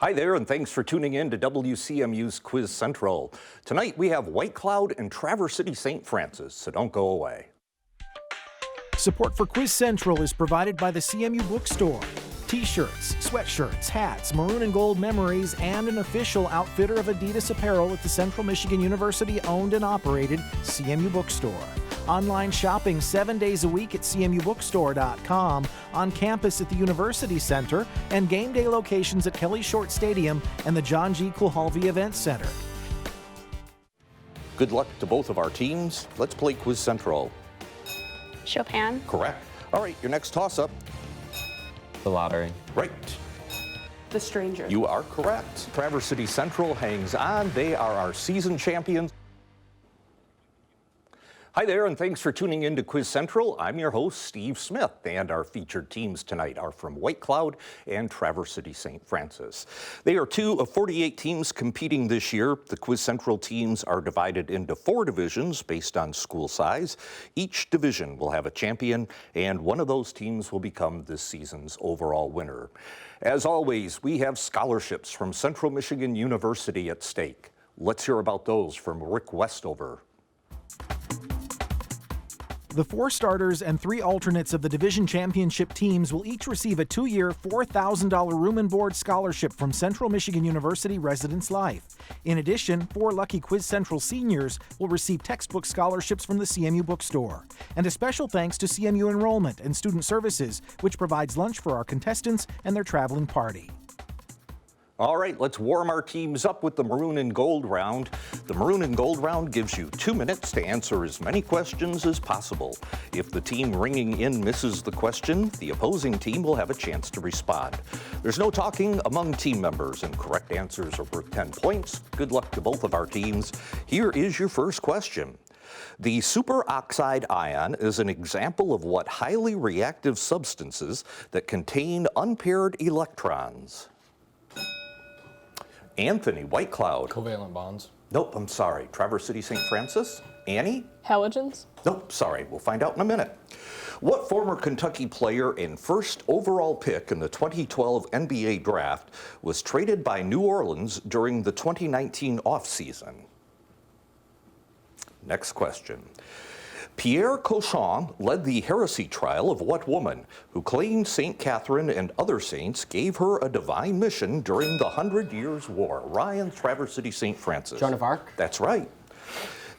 Hi there, and thanks for tuning in to WCMU's Quiz Central. Tonight we have White Cloud and Traverse City St. Francis, so don't go away. Support for Quiz Central is provided by the CMU Bookstore. T-shirts, sweatshirts, hats, Maroon and Gold memories, and an official outfitter of Adidas apparel at the Central Michigan University owned and operated CMU Bookstore. Online shopping 7 days a week at cmubookstore.com, on campus at the University Center, and game day locations at Kelly Short Stadium and the John G. Kulhalvi Event Center. Good luck to both of our teams. Let's play Quiz Central. Chopin. Correct. All right, your next toss-up. The lottery. Right. The Stranger. You are correct. Traverse City Central hangs on. They are our season champions. Hi there, and thanks for tuning in to Quiz Central. I'm your host, Steve Smith, and our featured teams tonight are from White Cloud and Traverse City St. Francis. They are two of 48 teams competing this year. The Quiz Central teams are divided into 4 divisions based on school size. Each division will have a champion, and one of those teams will become this season's overall winner. As always, we have scholarships from Central Michigan University at stake. Let's hear about those from Rick Westover. The 4 starters and 3 alternates of the division championship teams will each receive a 2-year, $4,000 room and board scholarship from Central Michigan University Residence Life. In addition, 4 lucky Quiz Central seniors will receive textbook scholarships from the CMU Bookstore. And a special thanks to CMU Enrollment and Student Services, which provides lunch for our contestants and their traveling party. All right, let's warm our teams up with the Maroon and Gold round. The Maroon and Gold round gives you 2 minutes to answer as many questions as possible. If the team ringing in misses the question, the opposing team will have a chance to respond. There's no talking among team members, and correct answers are worth 10 points. Good luck to both of our teams. Here is your first question. The superoxide ion is an example of what highly reactive substances that contain unpaired electrons? Anthony, White Cloud. Covalent bonds. Nope, I'm sorry. Traverse City St. Francis. Annie? Halogens. Nope, sorry. We'll find out in a minute. What former Kentucky player and first overall pick in the 2012 NBA draft was traded by New Orleans during the 2019 offseason? Next question. Pierre Cochon led the heresy trial of what woman who claimed St. Catherine and other saints gave her a divine mission during the 100 Years' War? Ryan, Traverse City, St. Francis. Joan of Arc. That's right.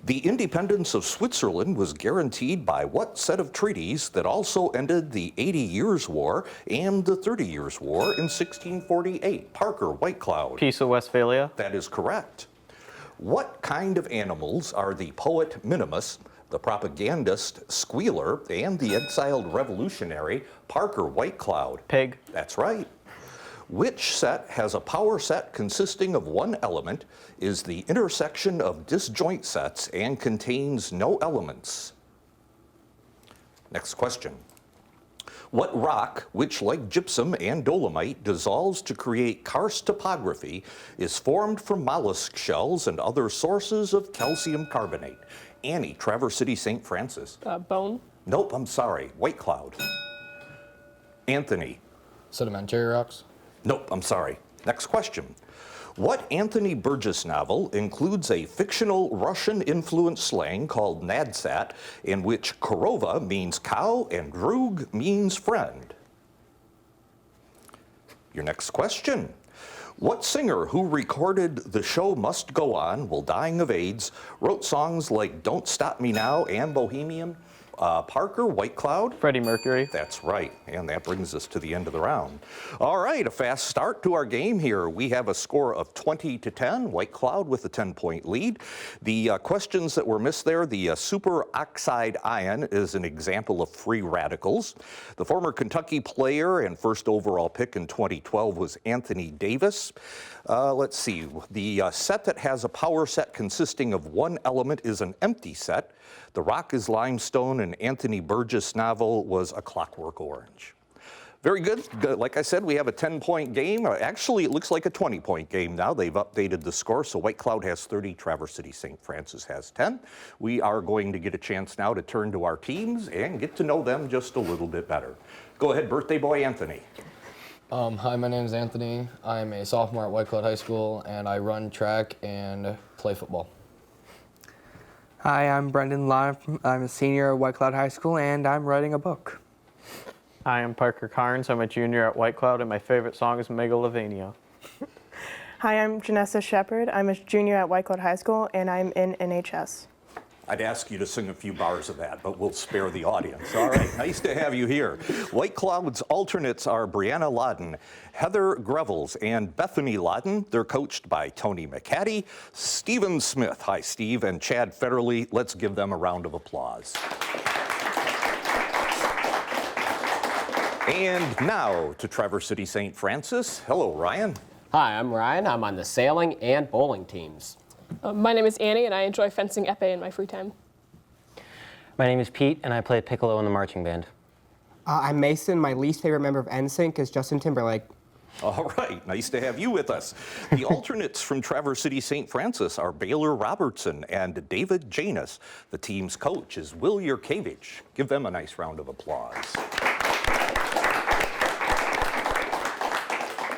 The independence of Switzerland was guaranteed by what set of treaties that also ended the 80 Years' War and the 30 Years' War in 1648? Parker, White Cloud. Peace of Westphalia. That is correct. What kind of animals are the poet Minimus, the propagandist Squealer, and the exiled revolutionary Parker, White Cloud? Pig. That's right. Which set has a power set consisting of one element, is the intersection of disjoint sets, and contains no elements? Next question. What rock, which like gypsum and dolomite dissolves to create karst topography, is formed from mollusk shells and other sources of calcium carbonate? Annie, Traverse City, St. Francis. Bone. Nope, I'm sorry. White Cloud. Anthony. Sedimentary rocks. Nope, I'm sorry. Next question. What Anthony Burgess novel includes a fictional Russian-influenced slang called nadsat, in which korova means cow and drug means friend? Your next question. What singer who recorded The Show Must Go On While Dying of AIDS wrote songs like Don't Stop Me Now and Bohemian? Parker, White Cloud. Freddie Mercury. That's right, and that brings us to the end of the round. All right, a fast start to our game here. We have a score of 20-10, White Cloud with a 10-point lead. The questions that were missed there, the superoxide ion is an example of free radicals. The former Kentucky player and first overall pick in 2012 was Anthony Davis. Let's see, the set that has a power set consisting of one element is an empty set. The rock is limestone, and Anthony Burgess' novel was A Clockwork Orange. Very good. Like I said, we have a 10-point game. Actually, it looks like a 20-point game now. They've updated the score, so White Cloud has 30, Traverse City St. Francis has 10. We are going to get a chance now to turn to our teams and get to know them just a little bit better. Go ahead, birthday boy Anthony. Hi, my name is Anthony. I'm a sophomore at White Cloud High School, and I run track and play football. Hi, I'm Brendan Lott. I'm a senior at White Cloud High School, and I'm writing a book. Hi, I'm Parker Carnes. I'm a junior at White Cloud, and my favorite song is Megalovania. Hi, I'm Janessa Shepard. I'm a junior at White Cloud High School, and I'm in NHS. I'd ask you to sing a few bars of that, but we'll spare the audience. All right, nice to have you here. White Cloud's alternates are Brianna Lawden, Heather Grevels, and Bethany Lawden. They're coached by Tony McCaddy, Stephen Smith. Hi, Steve, and Chad Federley. Let's give them a round of applause. And now to Traverse City St. Francis. Hello, Ryan. Hi, I'm Ryan. I'm on the sailing and bowling teams. My name is Annie, and I enjoy fencing epee in my free time. My name is Pete, and I play piccolo in the marching band. I'm Mason. My least favorite member of NSYNC is Justin Timberlake. All right, nice to have you with us. The alternates from Traverse City St. Francis are Baylor Robertson and David Janus. The team's coach is Will Yurkevich. Give them a nice round of applause.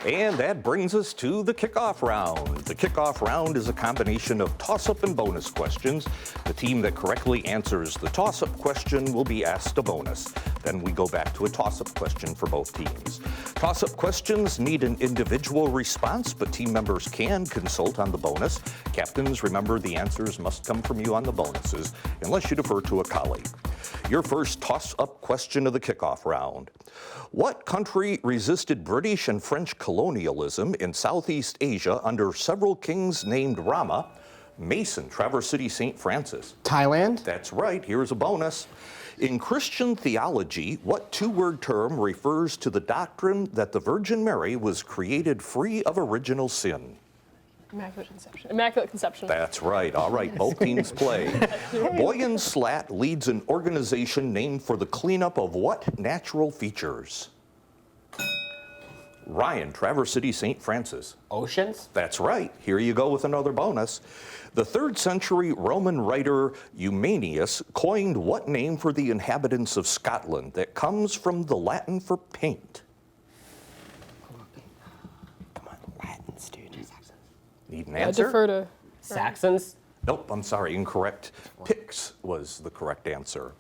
And that brings us to the kickoff round. The kickoff round is a combination of toss-up and bonus questions. The team that correctly answers the toss-up question will be asked a bonus. Then we go back to a toss-up question for both teams. Toss-up questions need an individual response, but team members can consult on the bonus. Captains, remember the answers must come from you on the bonuses, unless you defer to a colleague. Your first toss-up question of the kickoff round. What country resisted British and French colonialism in Southeast Asia under several kings named Rama? Mason, Traverse City, St. Francis. Thailand? That's right. Here's a bonus. In Christian theology, what two-word term refers to the doctrine that the Virgin Mary was created free of original sin? Immaculate Conception. Immaculate Conception. That's right. All right, both teams play. Boyan Slat leads an organization named for the cleanup of what natural features? Ryan, Traverse City, St. Francis. Oceans? That's right. Here you go with another bonus. The 3rd century Roman writer Eumenius coined what name for the inhabitants of Scotland that comes from the Latin for paint? Come on, Latins, dude. Need an I answer? defer to. Saxons? Nope, I'm sorry, incorrect. Pix was the correct answer.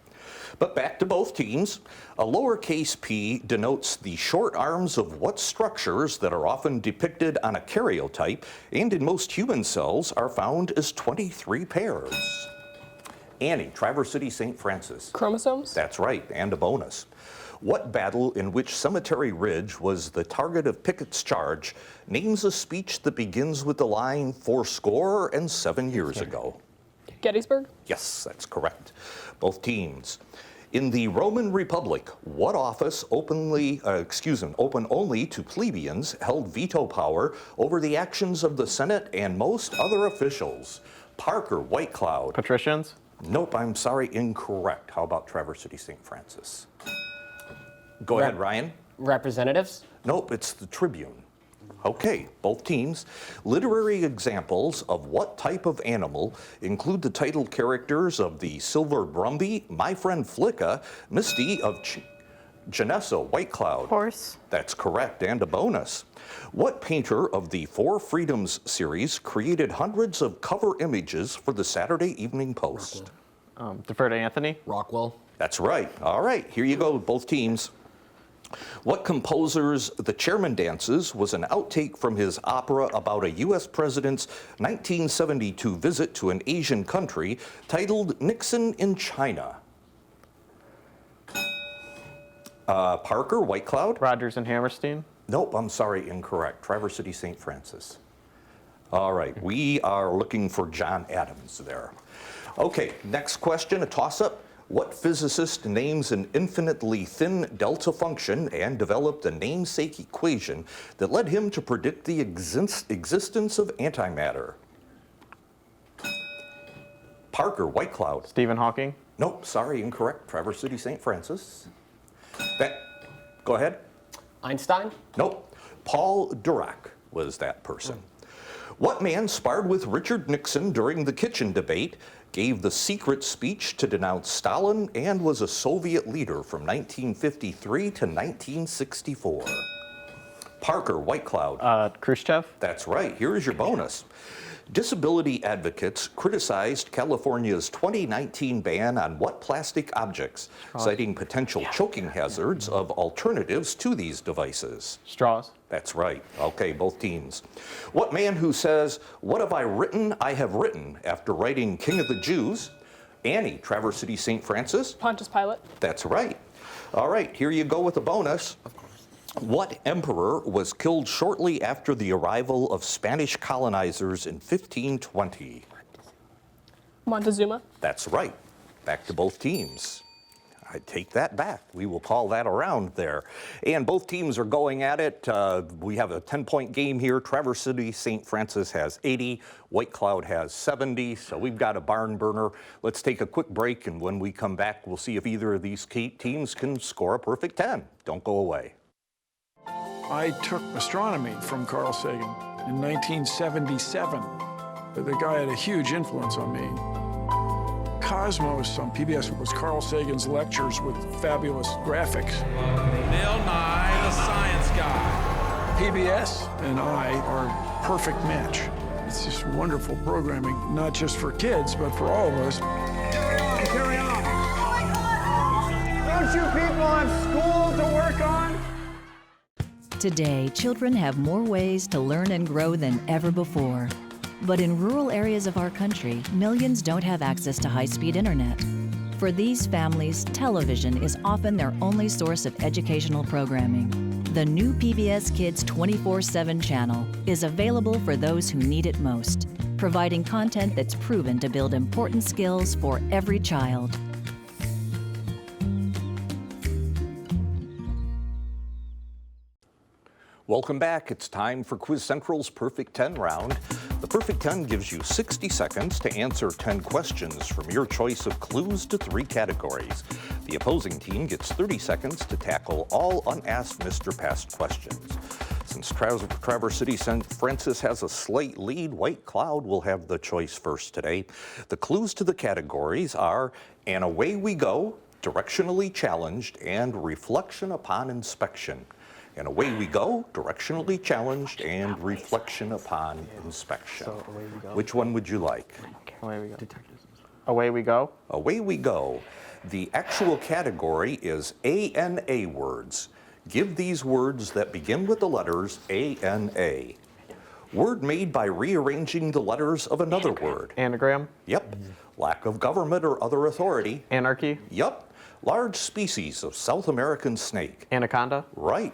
But back to both teams. A lowercase p denotes the short arms of what structures that are often depicted on a karyotype and in most human cells are found as 23 pairs. Annie, Traverse City, St. Francis. Chromosomes? That's right, and a bonus. What battle in which Cemetery Ridge was the target of Pickett's charge names a speech that begins with the line 407 years ago? Gettysburg? Yes, that's correct. Both teams. In the Roman Republic, what office open only to plebeians held veto power over the actions of the Senate and most other officials? Parker, White Cloud. Patricians? Nope, I'm sorry, incorrect. How about Traverse City, St. Francis? Go ahead, Ryan. Representatives? Nope, it's the Tribune. Okay, both teams. Literary examples of what type of animal include the title characters of the Silver Brumby, My Friend Flicka, Misty of Janessa, White Cloud. Horse. That's correct, and a bonus. What painter of the Four Freedoms series created hundreds of cover images for the Saturday Evening Post? Defer to Anthony. Rockwell. That's right. All right, here you go, both teams. What composer's The Chairman Dances was an outtake from his opera about a U.S. president's 1972 visit to an Asian country titled Nixon in China? Parker, White Cloud? Rodgers and Hammerstein. Nope, I'm sorry, incorrect. Traverse City, St. Francis. All right, we are looking for John Adams there. Okay, next question, a toss-up. What physicist names an infinitely thin delta function and developed the namesake equation that led him to predict the existence of antimatter? Parker, White Cloud. Stephen Hawking. Nope, sorry, incorrect. Traverse City, St. Francis. Go ahead. Einstein? Nope. Paul Dirac was that person. What man sparred with Richard Nixon during the kitchen debate, gave the secret speech to denounce Stalin, and was a Soviet leader from 1953 to 1964? Parker, White Cloud. Khrushchev. That's right. Here is your bonus. Disability advocates criticized California's 2019 ban on what plastic objects, citing potential choking hazards of alternatives to these devices? Straws. That's right. Okay, both teams. What man who says, "What have I written? I have written," after writing King of the Jews? Annie, Traverse City, St. Francis. Pontius Pilate. That's right. All right, here you go with a bonus. What emperor was killed shortly after the arrival of Spanish colonizers in 1520? Montezuma. That's right. Back to both teams. I take that back. We will call that a round there. And both teams are going at it. We have a 10-point game here. Traverse City, St. Francis has 80. White Cloud has 70. So we've got a barn burner. Let's take a quick break, and when we come back, we'll see if either of these teams can score a perfect 10. Don't go away. I took astronomy from Carl Sagan in 1977. The guy had a huge influence on me. Cosmos on PBS was Carl Sagan's lectures with fabulous graphics. Bill Nye, the Science Guy. PBS and I are a perfect match. It's just wonderful programming, not just for kids, but for all of us. Carry on. Don't you people have school to work on? Today, children have more ways to learn and grow than ever before. But in rural areas of our country, millions don't have access to high-speed internet. For these families, television is often their only source of educational programming. The new PBS Kids 24/7 channel is available for those who need it most, providing content that's proven to build important skills for every child. Welcome back. It's time for Quiz Central's Perfect 10 round. The Perfect 10 gives you 60 seconds to answer 10 questions from your choice of clues to 3 categories. The opposing team gets 30 seconds to tackle all unasked Mr. Past questions. Since Traverse City, St. Francis has a slight lead, White Cloud will have the choice first today. The clues to the categories are "And Away We Go," "Directionally Challenged," and "Reflection Upon Inspection." And away we go, directionally challenged, and reflection upon inspection. So away we go. Which one would you like? Away we go. Away we go. Away we go. The actual category is ANA words. Give these words that begin with the letters ANA. Word made by rearranging the letters of another word. Anagram. Yep. Lack of government or other authority. Anarchy. Yep. Large species of South American snake. Anaconda. Right.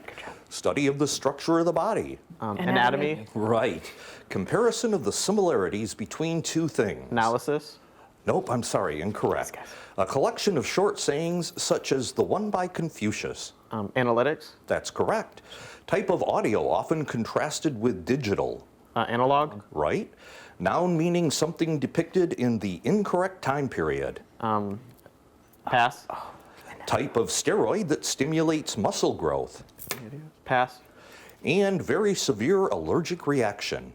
Study of the structure of the body. Anatomy. Right. Comparison of the similarities between two things. Analysis. Nope, I'm sorry, incorrect. A collection of short sayings such as the one by Confucius. Analytics. That's correct. Type of audio often contrasted with digital. Analog. Right. Noun meaning something depicted in the incorrect time period. Pass. Type of steroid that stimulates muscle growth. Pass. And very severe allergic reaction.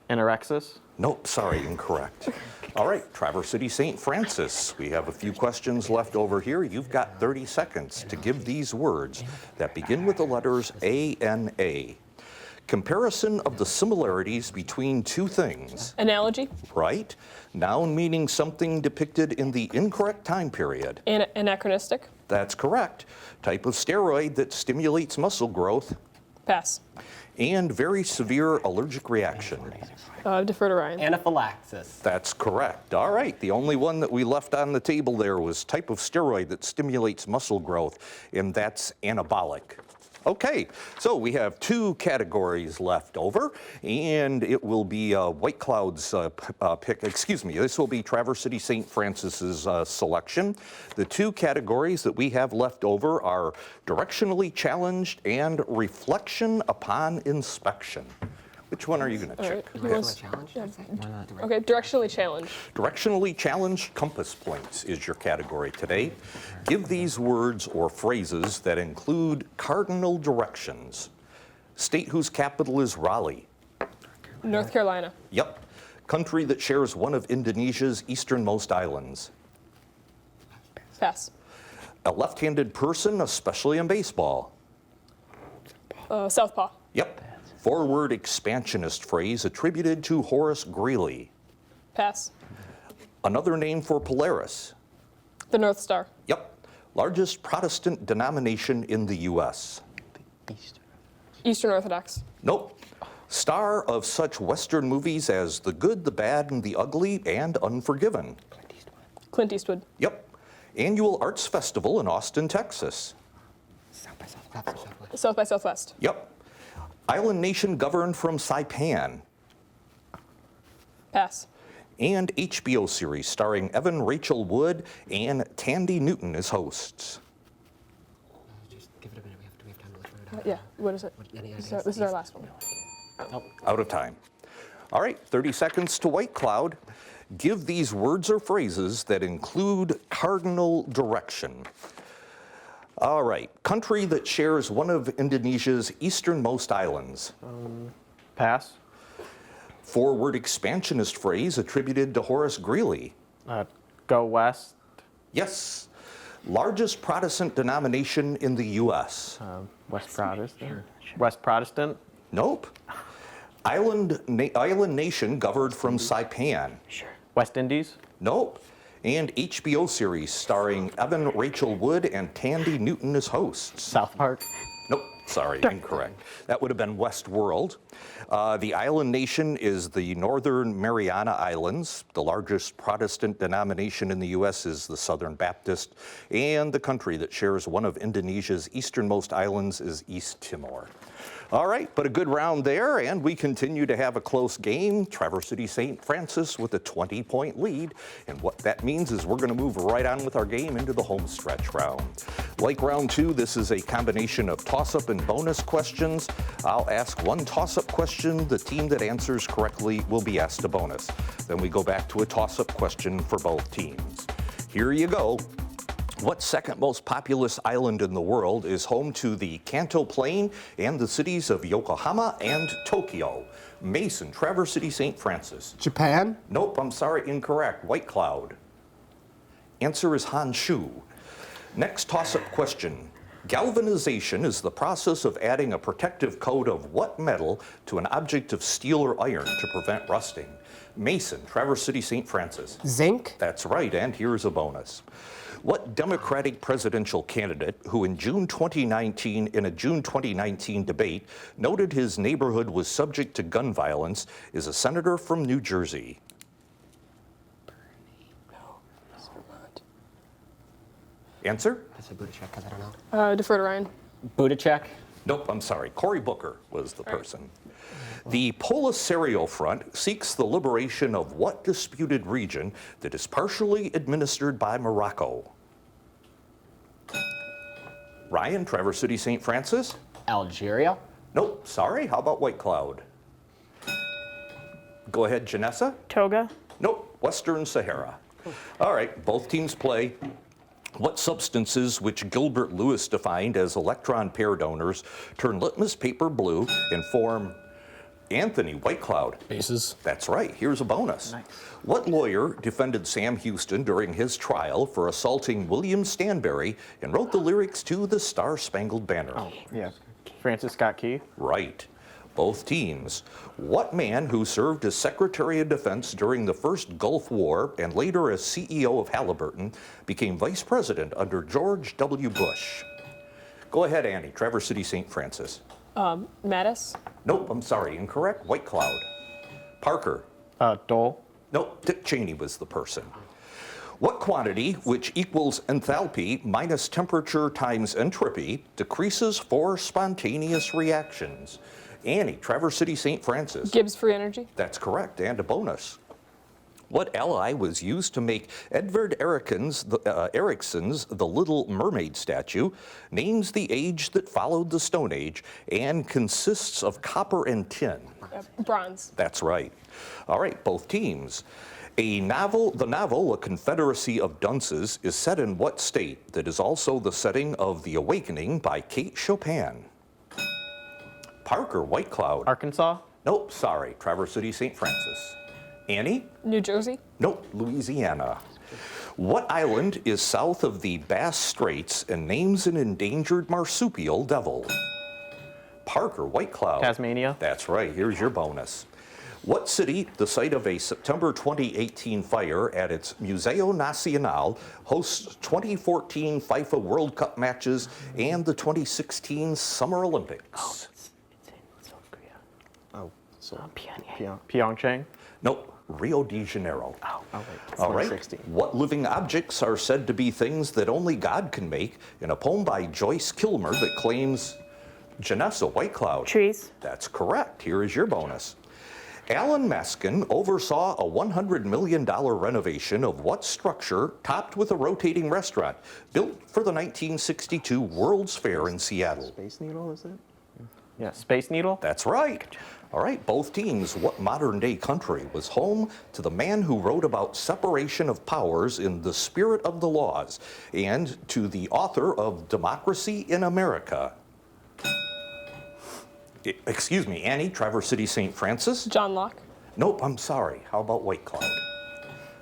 Anorexis. Nope, sorry, incorrect. All right, Traverse City, St. Francis. We have a few questions left over here. You've got 30 seconds to give these words that begin with the letters ANA. Comparison of the similarities between two things. Analogy. Right. Noun meaning something depicted in the incorrect time period. Anachronistic. That's correct. Type of steroid that stimulates muscle growth. Pass. And very severe allergic reaction. Defer to Ryan. Anaphylaxis. That's correct. All right. The only one that we left on the table there was type of steroid that stimulates muscle growth, and that's anabolic. Okay, so we have 2 categories left over, and it will be White Cloud's pick. Excuse me, this will be Traverse City St. Francis's selection. The 2 categories that we have left over are directionally challenged and reflection upon inspection. Which one are you going to check? Okay, directionally challenged. Directionally challenged compass points is your category today. Give these words or phrases that include cardinal directions. State whose capital is Raleigh. North Carolina. Yep. Country that shares one of Indonesia's easternmost islands. Pass. A left-handed person, especially in baseball. Southpaw. Yep. Forward expansionist phrase attributed to Horace Greeley. Pass. Another name for Polaris. The North Star. Yep. Largest Protestant denomination in the U.S. Eastern Orthodox. Nope. Star of such Western movies as The Good, the Bad, and the Ugly, and Unforgiven. Clint Eastwood. Yep. Annual Arts Festival in Austin, Texas. South by Southwest. Yep. Island nation governed from Saipan. Pass. And HBO series starring Evan Rachel Wood and Tandy Newton as hosts. Yeah, what is it? This is our last one. Out of time. All right, 30 seconds to White Cloud. Give these words or phrases that include cardinal direction. All right, country that shares one of Indonesia's easternmost islands. Pass. Forward expansionist phrase attributed to Horace Greeley. Go west. Yes. Largest Protestant denomination in the U.S. West Protestant. West Protestant. Nope. Island nation governed from Saipan. West Indies. Nope. And HBO series starring Evan Rachel Wood and Tandy Newton as hosts. South Park. Nope, sorry, incorrect. That would have been Westworld. The island nation is the Northern Mariana Islands. The largest Protestant denomination in the U.S. is the Southern Baptist. And the country that shares one of Indonesia's easternmost islands is East Timor. All right, but a good round there, and we continue to have a close game. Traverse City St. Francis with a 20-point lead, and what that means is we're going to move right on with our game into the home stretch round. Like round two, this is a combination of toss-up and bonus questions. I'll ask one toss-up question. The team that answers correctly will be asked a bonus. Then we go back to a toss-up question for both teams. Here you go. What second most populous island in the world is home to the Kanto Plain and the cities of Yokohama and Tokyo? Mason, Traverse City, St. Francis. Japan? Nope, I'm sorry, incorrect. White Cloud. Answer is Honshu. Next toss-up question. Galvanization is the process of adding a protective coat of what metal to an object of steel or iron to prevent rusting? Mason, Traverse City, St. Francis. Zinc? That's right, and here's a bonus. What Democratic presidential candidate who in a June 2019 debate noted his neighborhood was subject to gun violence is a senator from New Jersey? Answer? That's a Buttigieg, because I don't know. Defer to Ryan. Buttigieg? Nope, I'm sorry. Cory Booker was the person. The Polisario Front seeks the liberation of what disputed region that is partially administered by Morocco? Ryan, Traverse City, St. Francis? Algeria? Nope, sorry. How about White Cloud? Go ahead, Janessa? Toga. Nope, Western Sahara. All right, both teams play. What substances, which Gilbert Lewis defined as electron pair donors, turn litmus paper blue and form Anthony White Cloud? Bases. That's right. Here's a bonus. Nice. What lawyer defended Sam Houston during his trial for assaulting William Stanberry and wrote the lyrics to the Star-Spangled Banner? Oh, yeah. Francis Scott Key. Right. Both teams. What man who served as Secretary of Defense during the First Gulf War and later as CEO of Halliburton became Vice President under George W. Bush? Go ahead, Annie. Traverse City, St. Francis. Mattis. Nope, I'm sorry. Incorrect. White Cloud. Parker. Dole. Nope, Dick Cheney was the person. What quantity, which equals enthalpy minus temperature times entropy, decreases for spontaneous reactions? Annie, Traverse City, St. Francis. Gibbs free energy. That's correct, and a bonus. What ally was used to make Edvard Ericsson's The Little Mermaid statue, names the age that followed the Stone Age, and consists of copper and tin? Bronze. That's right. All right, both teams. The novel A Confederacy of Dunces is set in what state that is also the setting of The Awakening by Kate Chopin? Parker, White Cloud. Arkansas? Nope, sorry. Traverse City, St. Francis. Annie? New Jersey? Nope, Louisiana. What island is south of the Bass Straits and names an endangered marsupial devil? Parker, White Cloud. Tasmania. That's right. Here's your bonus. What city, the site of a September 2018 fire at its Museo Nacional, hosts 2014 FIFA World Cup matches and the 2016 Summer Olympics? It's in South Korea. Pyeongchang. Nope, Rio de Janeiro. Wait. All right. What living objects are said to be things that only God can make in a poem by Joyce Kilmer that claims Janessa, White Cloud? Trees. That's correct. Here is your bonus. Alan Maskin oversaw a $100 million renovation of what structure topped with a rotating restaurant built for the 1962 World's Fair in Seattle? Space Needle, is it? Yeah, Space Needle. That's right. All right, both teams. What modern-day country was home to the man who wrote about separation of powers in The Spirit of the Laws and to the author of Democracy in America? Excuse me, Annie, Traverse City, St. Francis? John Locke. Nope, I'm sorry. How about White Cloud?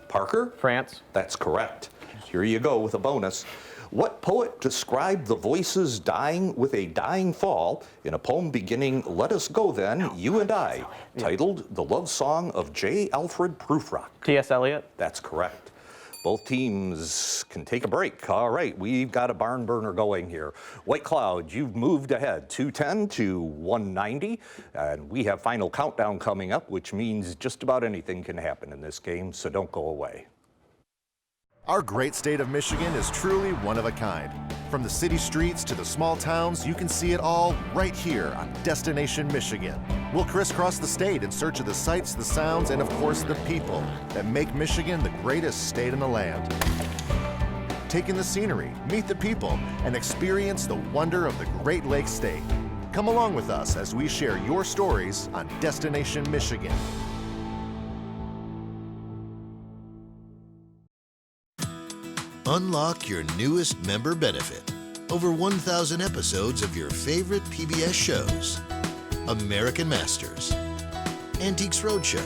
Parker? France. That's correct. Here you go with a bonus. What poet described the voices dying with a dying fall in a poem beginning, "Let us go then, you and I," titled The Love Song of J. Alfred Prufrock? T.S. Eliot. That's correct. Both teams can take a break. All right, we've got a barn burner going here. White Cloud, you've moved ahead 210 to 190, and we have final countdown coming up, which means just about anything can happen in this game, so don't go away. Our great state of Michigan is truly one of a kind. From the city streets to the small towns, you can see it all right here on Destination Michigan. We'll crisscross the state in search of the sights, the sounds, and of course the people that make Michigan the greatest state in the land. Take in the scenery, meet the people, and experience the wonder of the Great Lakes state. Come along with us as we share your stories on Destination Michigan. Unlock your newest member benefit. Over 1,000 episodes of your favorite PBS shows. American Masters, Antiques Roadshow,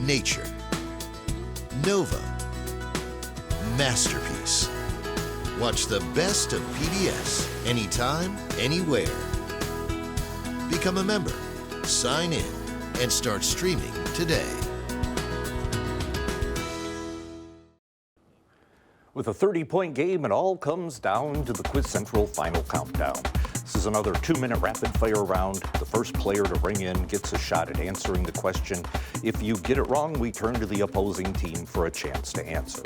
Nature, Nova, Masterpiece. Watch the best of PBS anytime, anywhere. Become a member, sign in, and start streaming today. With a 30-point game, it all comes down to the Quiz Central final countdown. This is another 2-minute rapid-fire round. The first player to ring in gets a shot at answering the question. If you get it wrong, we turn to the opposing team for a chance to answer.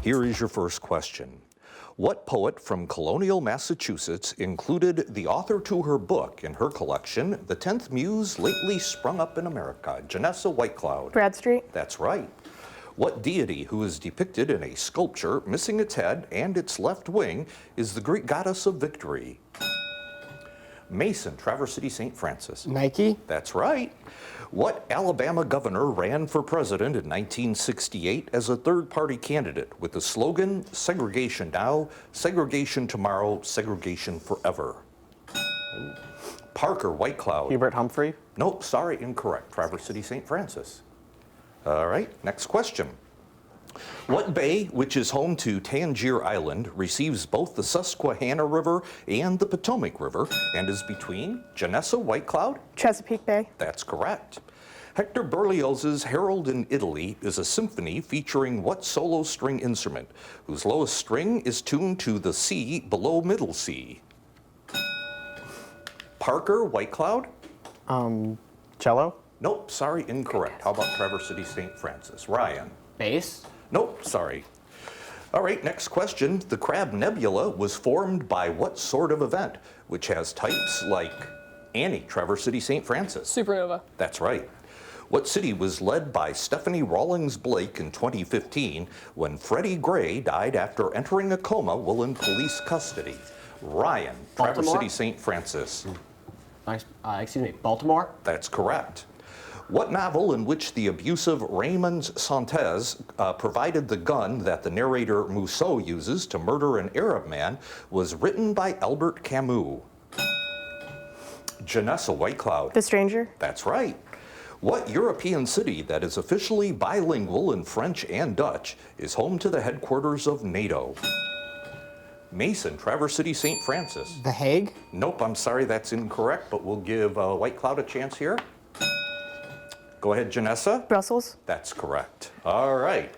Here is your first question. What poet from colonial Massachusetts included the author to her book in her collection, The 10th Muse Lately Sprung Up in America? Janessa, White Cloud. Bradstreet. That's right. What deity who is depicted in a sculpture missing its head and its left wing is the Greek goddess of victory? Mason, Traverse City, St. Francis. Nike. That's right. What Alabama governor ran for president in 1968 as a third-party candidate with the slogan, "Segregation now, segregation tomorrow, segregation forever"? Parker, White Cloud. Hubert Humphrey. Nope, sorry, incorrect. Traverse City, St. Francis. All right, next question. What bay, which is home to Tangier Island, receives both the Susquehanna River and the Potomac River and is between Janessa, White Cloud? Chesapeake Bay. That's correct. Hector Berlioz's Harold in Italy is a symphony featuring what solo string instrument, whose lowest string is tuned to the C below middle C? Parker, White Cloud? Cello. Nope, sorry, incorrect. How about Traverse City, St. Francis? Ryan? Bass? Nope, sorry. All right, next question. The Crab Nebula was formed by what sort of event, which has types like Annie, Traverse City, St. Francis? Supernova. That's right. What city was led by Stephanie Rawlings Blake in 2015 when Freddie Gray died after entering a coma while in police custody? Ryan, Traverse Baltimore? City, St. Francis? Excuse me, Baltimore? That's correct. What novel in which the abusive Raymond Santés provided the gun that the narrator Mousseau uses to murder an Arab man was written by Albert Camus? Janessa, White Cloud. The Stranger. That's right. What European city that is officially bilingual in French and Dutch is home to the headquarters of NATO? Mason, Traverse City, St. Francis. The Hague? Nope, I'm sorry, that's incorrect, but we'll give White Cloud a chance here. Go ahead, Janessa. Brussels. That's correct. All right.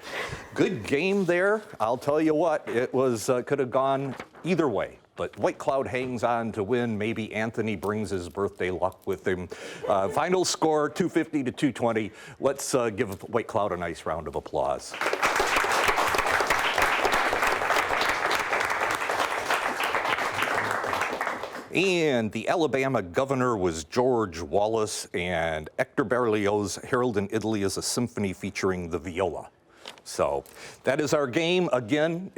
Good game there. I'll tell you what, it was could have gone either way. But White Cloud hangs on to win. Maybe Anthony brings his birthday luck with him. Final score, 250 to 220. Let's give White Cloud a nice round of applause. And the Alabama governor was George Wallace, and Hector Berlioz's Harold in Italy is a symphony featuring the viola. So that is our game. Again,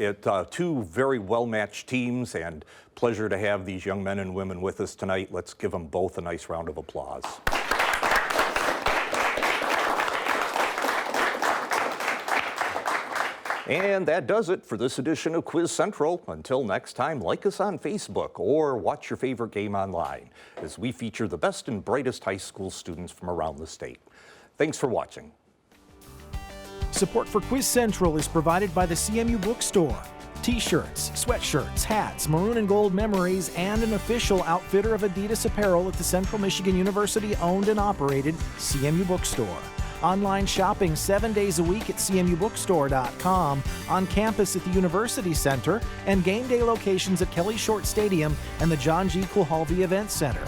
two very well-matched teams, and pleasure to have these young men and women with us tonight. Let's give them both a nice round of applause. And that does it for this edition of Quiz Central. Until next time, like us on Facebook or watch your favorite game online as we feature the best and brightest high school students from around the state. Thanks for watching. Support for Quiz Central is provided by the CMU Bookstore. T-shirts, sweatshirts, hats, Maroon and Gold memories, and an official outfitter of Adidas apparel at the Central Michigan University owned and operated CMU Bookstore. Online shopping 7 days a week at cmubookstore.com, on campus at the University Center, and game day locations at Kelly Short Stadium and the John G. Kulhalvi Event Center.